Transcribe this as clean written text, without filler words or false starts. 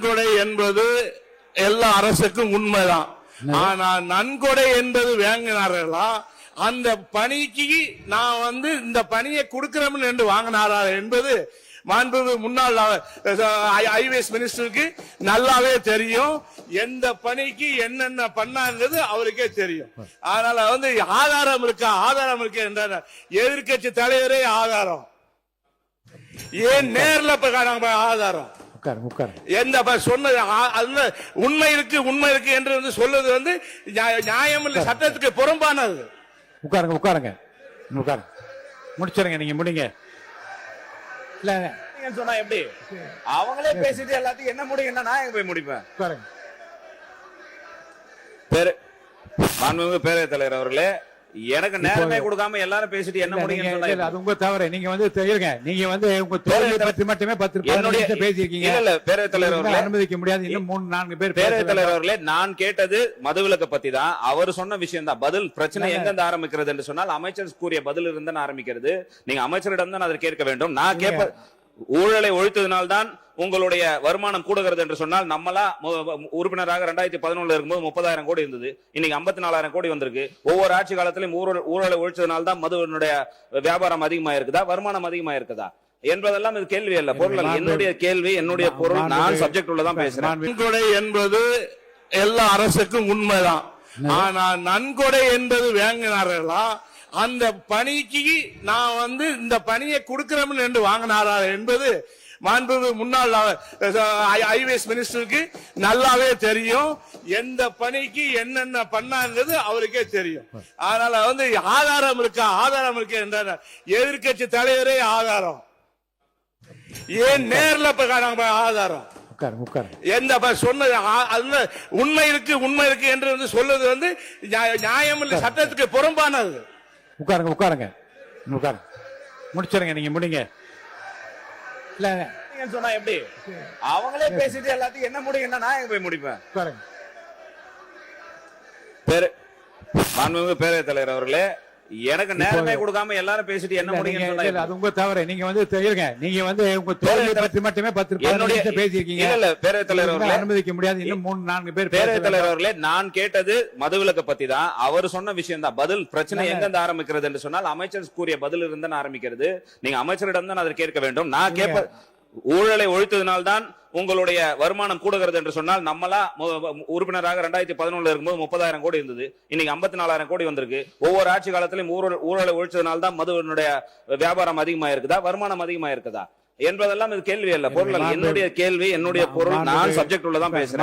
நன்கொடை என்பது எல்லா அரசுக்கும் உண்மைதான். ஆனா நன்கொடை என்பது வாங்கினார்களா, அந்த பணிக்கு நான் இந்த பணியை கொடுக்கிறோம் என்று வாங்கினாரா என்பது மாண்புமிகு முன்னாள் ஐஏஎஸ் மினிஸ்டருக்கு நல்லாவே தெரியும். எந்த பணிக்கு என்னென்ன பண்ணாங்கிறது அவருக்கே தெரியும். அதனால ஆதாரம் இருக்கு என்ற எதிர்கட்சி தலைவரே ஆதாரம். ஏன் நேர்ல ஆதாரம் எந்த சொன்னது உண்மை இருக்கு என்று சொல்லுவது நியாயம் இல்லை, சட்டத்துக்கு புறம்பானது. உட்காருங்க முடிச்சிருங்க, நீங்க முடிங்க. இல்ல சொன்னா எப்படி அவங்களே பேசிட்டு எல்லாத்தையும் என்ன முடியும்னா நான் எங்க போய் முடிப்பேன். மாண்புமிகு பேரவைத் தலைவர் அவர்களே, எனக்கு நேரமே கொடுக்காம எல்லாரும் பேசிட்டு என்ன முடியும்? அது உங்க தவறு. நீங்க இருங்க, நீங்க உங்க தொழிலை பத்தி மட்டுமே 10 பேசியிருக்கீங்க. இல்ல பேரவைத் தலைவர் அவர்களே, அனுமதிக்க முடியாது. இன்னும் 3-4 பேர். பேரவைத் தலைவர் அவர்களே, நான் கேட்டது மதுவிலக்கு பத்தி தான். அவர் சொன்ன விஷயம் தான் பதில். பிரச்சனை எங்கிருந்து ஆரம்பிக்கிறது என்று சொன்னால் அமைச்சர் கூறிய பதில் இருந்து ஆரம்பிக்கிறது. நீங்க அமைச்சரிடம் தான் அதை கேட்க வேண்டும். நான் கேட்ப ஊழலை ஒழித்ததினால்தான் உங்களுடைய வருமானம் கூடுகிறது என்று சொன்னால், நம்மளா உறுப்பினராக 2011 இருக்கும்போது 30,000 கோடி இருந்தது, இன்னைக்கு 54,000 கோடி வந்திருக்கு. ஒவ்வொரு ஆட்சி காலத்திலும் ஊழலை ஒழிச்சதுனால்தான் மதுவினுடைய வியாபாரம் அதிகமா இருக்குதா, வருமானம் அதிகமா இருக்குதா என்பதெல்லாம் இது கேள்வி அல்ல, பொருள் அல்ல. என்னுடைய கேள்வி, என்னுடைய பொருள், நான் சப்ஜெக்ட் உள்ளதான் பேசுறேன். நன்கொடை என்பது எல்லா அரசுக்கும் உண்மைதான். ஆனா நன்கொடை என்பது வாங்கினார்களா, அந்த பணிக்கு நான் இந்த பணியை கொடுக்கிறோம் என்று வாங்கினாரா என்பது மாண்புமிகு முன்னாள் ஐஏஎஸ் மினிஸ்டருக்கு நல்லாவே தெரியும். எந்த பணிக்கு என்னென்ன பண்ணாங்கிறது அவருக்கே தெரியும். அதனால ஆதாரம் இருக்கு என்ற எதிர்கட்சி தலைவரே ஆதாரம். ஏன் நேர்ல ஆதாரம் எந்த சொன்னது உண்மை இருக்கு என்று சொல்லுவது நியாயம் இல்லை, சட்டத்துக்கு புறம்பானது. உட்காருங்க முடிச்சிருங்க, நீங்க முடிங்க. இல்ல சொன்னா எப்படி அவங்களே பேசிட்டு எல்லாத்தையும் என்ன முடியும்னா நான் எங்க போய் முடிப்பேன். மாண்புமிகு பேரவைத் தலைவர் அவர்களே, எனக்கு நேரமே கொடுக்காம எல்லாரும் பேசிட்டு என்ன முடியும்? அது உங்க தவறு. நீங்க இருங்க, நீங்க உங்க தொழிலை பத்தி மட்டுமே 10 பேசியிருக்கீங்க. இல்ல பேரவைத் தலைவர் அவர்களே, அனுமதிக்க முடியாது. இன்னும் 3-4 பேர். பேரவைத் தலைவர் அவர்களே, நான் கேட்டது மதுவிலக்கு பத்தி தான். அவர் சொன்ன விஷயம் தான் பதில். பிரச்சனை எங்கிருந்து ஆரம்பிக்கிறது என்று சொன்னால் அமைச்சர் கூறிய பதில் இருந்து ஆரம்பிக்கிறது. நீங்க அமைச்சரிடம் தான் அதை கேட்க வேண்டும். நான் கேட்ப ஊழலை ஒழித்ததினால்தான் உங்களுடைய வருமானம் கூடுகிறது என்று சொன்னால், நம்மளா உறுப்பினராக 2011 இருக்கும்போது 30,000 கோடி இருந்தது, இன்னைக்கு 54,000 கோடி வந்திருக்கு. ஒவ்வொரு ஆட்சி காலத்திலும் ஊழலை ஒழிச்சதுனால்தான் மதுவினுடைய வியாபாரம் அதிகமா இருக்குதா, வருமானம் அதிகமா இருக்குதா என்பதெல்லாம் இது கேள்வி அல்ல, பொருள் அல்ல. என்னுடைய கேள்வி, என்னுடைய பொருள், நான் சப்ஜெக்ட் உள்ளதான் பேசுறேன்.